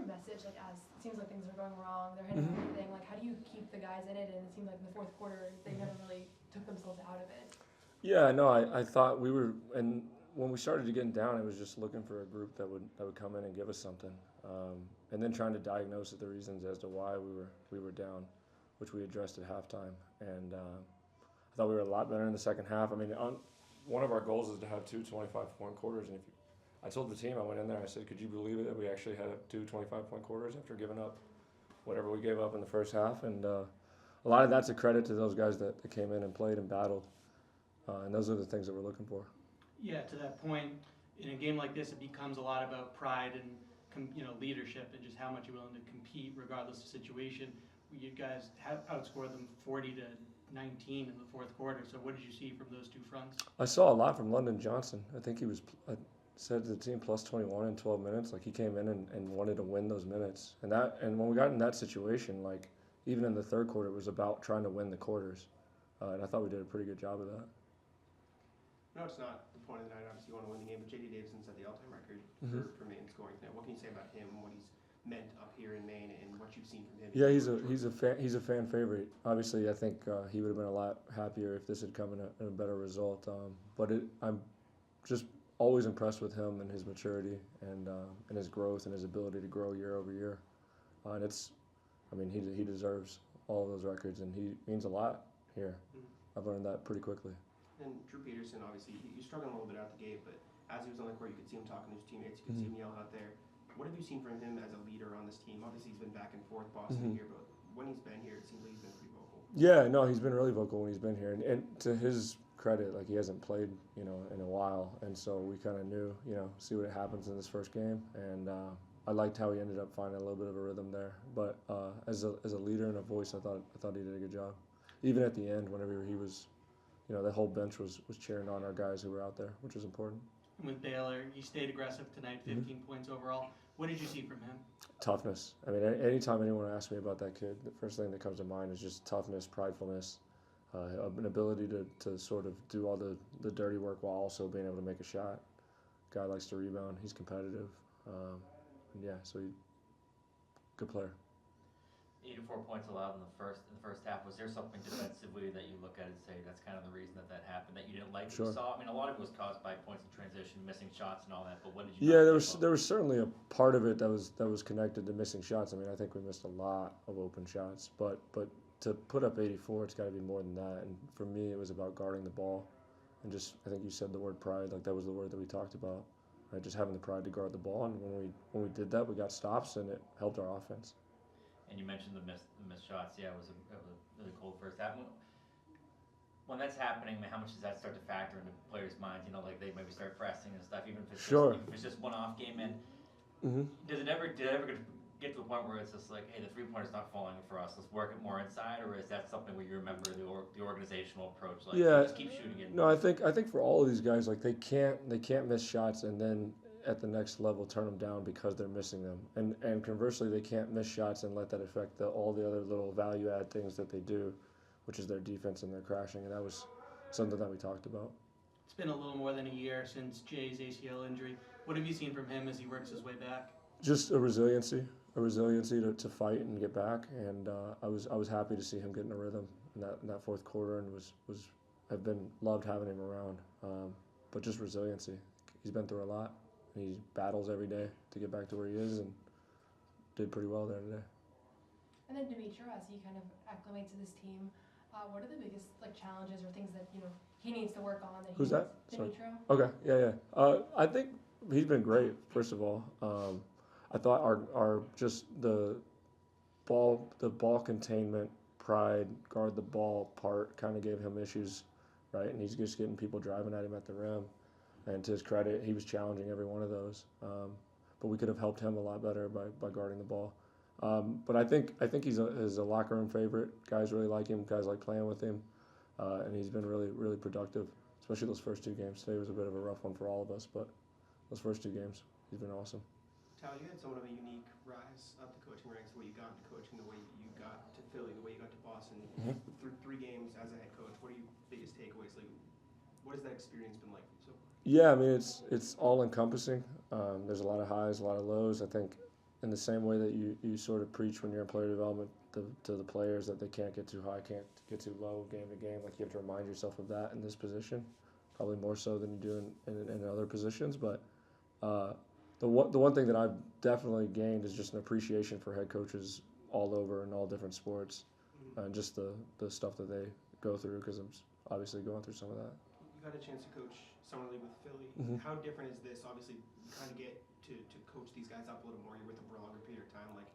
message, like, as it seems like things are going wrong, they're hitting everything, like, how do you keep the guys in it? And it seemed like in the fourth quarter, they never really took themselves out of it. Yeah, no, I thought we were, and when we started to getting down, it was just looking for a group that would come in and give us something, and then trying to diagnose the reasons as to why we were down, which we addressed at halftime. And I thought we were a lot better in the second half. I mean, one of our goals is to have two 25-point quarters, and I told the team, I went in there, I said, could you believe it that we actually had two 25-point quarters after giving up whatever we gave up in the first half? And a lot of that's a credit to those guys that came in and played and battled. And those are the things that we're looking for. Yeah, to that point, in a game like this, it becomes a lot about pride and leadership and just how much you're willing to compete regardless of situation. You guys have outscored them 40-19 in the fourth quarter. So what did you see from those two fronts? I saw a lot from London Johnson. I think he was, I said to the team, plus 21 in 12 minutes. Like, he came in and wanted to win those minutes. And when we got in that situation, like, even in the third quarter, it was about trying to win the quarters. And I thought we did a pretty good job of that. No, it's not the point of the night. Obviously, you want to win the game, but J.D. Davison set the all-time record for Maine scoring tonight. What can you say about him, what he's meant up here in Maine, and what you've seen from him? Yeah, he's a fan favorite. Obviously, I think he would have been a lot happier if this had come in a better result. But I'm just always impressed with him and his maturity and his growth and his ability to grow year over year. And he deserves all of those records, and he means a lot here. I've learned that pretty quickly. And Drew Peterson, obviously, he was struggling a little bit out the gate, but as he was on the court, you could see him talking to his teammates, you could see him yell out there. What have you seen from him as a leader on this team? Obviously, he's been back and forth, Boston here, but when he's been here, it seems like he's been pretty vocal. Yeah, no, he's been really vocal when he's been here, and to his credit, like, he hasn't played, in a while, and so we kind of knew, see what happens in this first game, and I liked how he ended up finding a little bit of a rhythm there. But as a leader and a voice, I thought he did a good job. Even at the end, whenever he was, the whole bench was cheering on our guys who were out there, which was important. And with Baylor, he stayed aggressive tonight, 15 points overall. What did you see from him? Toughness. I mean, anytime anyone asks me about that kid, the first thing that comes to mind is just toughness, pridefulness, an ability to sort of do all the dirty work while also being able to make a shot. Guy likes to rebound. He's competitive. So good player. 84 points allowed in the first half. Was there something defensively that you look at and say that's kind of the reason that happened, that you didn't like? Sure. You saw? I mean, a lot of it was caused by points in transition, missing shots, and all that. But what did you? Yeah, there was certainly a part of it that was connected to missing shots. I mean, I think we missed a lot of open shots, but to put up 84, it's got to be more than that. And for me, it was about guarding the ball, and just, I think you said the word pride. Like, that was the word that we talked about. Right, just having the pride to guard the ball, and when we did that, we got stops, and it helped our offense. And you mentioned the missed shots. Yeah, it was a really cold first half. When that's happening, how much does that start to factor into players' minds? Like, they maybe start pressing and stuff, even if it's just one-off game. And did it ever get to a point where it's just like, hey, the three-pointer's not falling for us, let's work it more inside? Or is that something where you remember the organizational approach? Like, just keep shooting it. No, I think for all of these guys, like, they can't miss shots and then at the next level turn them down because they're missing them. And conversely, they can't miss shots and let that affect all the other little value-add things that they do, which is their defense and their crashing. And that was something that we talked about. It's been a little more than a year since Jay's ACL injury. What have you seen from him as he works his way back? Just a resiliency to fight and get back. And I was happy to see him get in a rhythm in that fourth quarter, and I've loved having him around. But just resiliency. He's been through a lot. He battles every day to get back to where he is, and did pretty well there today. And then Demetrio, as he kind of acclimates to this team, what are the biggest challenges or things that he needs to work on? Who's that? Demetrio. Okay, yeah. I think he's been great. First of all, I thought our just the ball containment, pride, guard the ball part kind of gave him issues, right? And he's just getting people driving at him at the rim. And to his credit, he was challenging every one of those. But we could have helped him a lot better by guarding the ball. But I think he's a locker room favorite. Guys really like him. Guys like playing with him. And he's been really, really productive, especially those first two games. Today was a bit of a rough one for all of us, but those first two games, he's been awesome. Tal, you had somewhat of a unique rise up the coaching ranks, the way you got into coaching, the way you got to Philly, the way you got to Boston. Through 3 games as a head coach, what are your biggest takeaways? Like, what has that experience been like for you so far? Yeah, I mean, it's all encompassing. There's a lot of highs, a lot of lows. I think in the same way that you sort of preach when you're in player development to the players that they can't get too high, can't get too low game to game. Like you have to remind yourself of that in this position, probably more so than you do in other positions. But the one thing that I've definitely gained is just an appreciation for head coaches all over in all different sports, and just the stuff that they go through, because I'm obviously going through some of that. You got a chance to coach summer league with Philly. Mhm. How different is this? Obviously, you kind of get to coach these guys up a little more. You're with them for a longer period of time. Like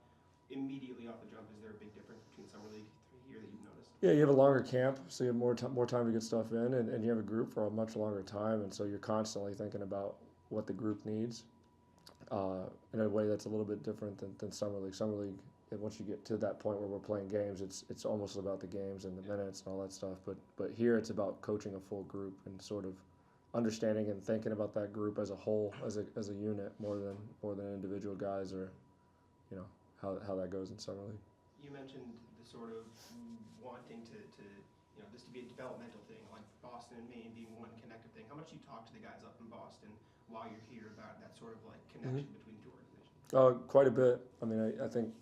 immediately off the jump, is there a big difference between summer league here that you've noticed? Yeah, you have a longer camp, so you have more time to get stuff in, and you have a group for a much longer time, and so you're constantly thinking about what the group needs in a way that's a little bit different than summer league. Summer league, and once you get to that point where we're playing games, it's almost about the games and the minutes and all that stuff. But here it's about coaching a full group and sort of understanding and thinking about that group as a whole, as a unit, more than individual guys, or how that goes in summer league. You mentioned the sort of wanting to this to be a developmental thing, like Boston and Maine being one connected thing. How much do you talk to the guys up in Boston while you're here about that sort of like connection between two organizations? Quite a bit. I mean, I think,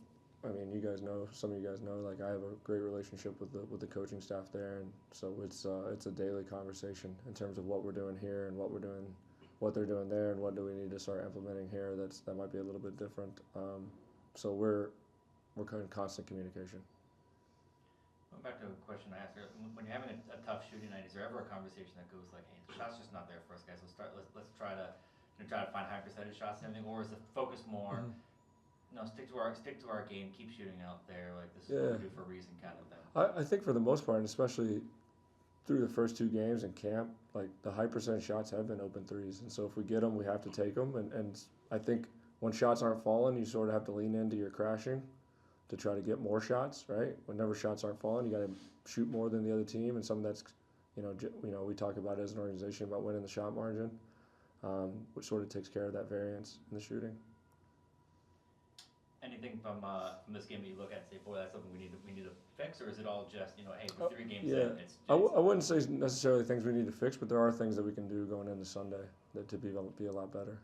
you guys know, some of you guys know, like I have a great relationship with the coaching staff there, and so it's a daily conversation in terms of what we're doing here and what they're doing there, and what do we need to start implementing here that might be a little bit different. So we're kind of in constant communication. Going back to a question I asked earlier, when you're having a tough shooting night, is there ever a conversation that goes like, "Hey, the shot's just not there for us, guys. Let's try to find high percentage shots and everything," or is the focus more? No, stick to our game, keep shooting out there, like this is what we do for a reason, kind of thing. I think for the most part, and especially through the first 2 games in camp, like the high percentage shots have been open threes, and so if we get them, we have to take them. And I think when shots aren't falling, you sort of have to lean into your crashing to try to get more shots, right? Whenever shots aren't falling, you got to shoot more than the other team, and some of that's, we talk about it as an organization about winning the shot margin, which sort of takes care of that variance in the shooting. Anything from this game that you look at and say, boy, that's something we need to fix, or is it all just hey, we're 3 games in? I wouldn't say necessarily things we need to fix, but there are things that we can do going into Sunday to be a lot better.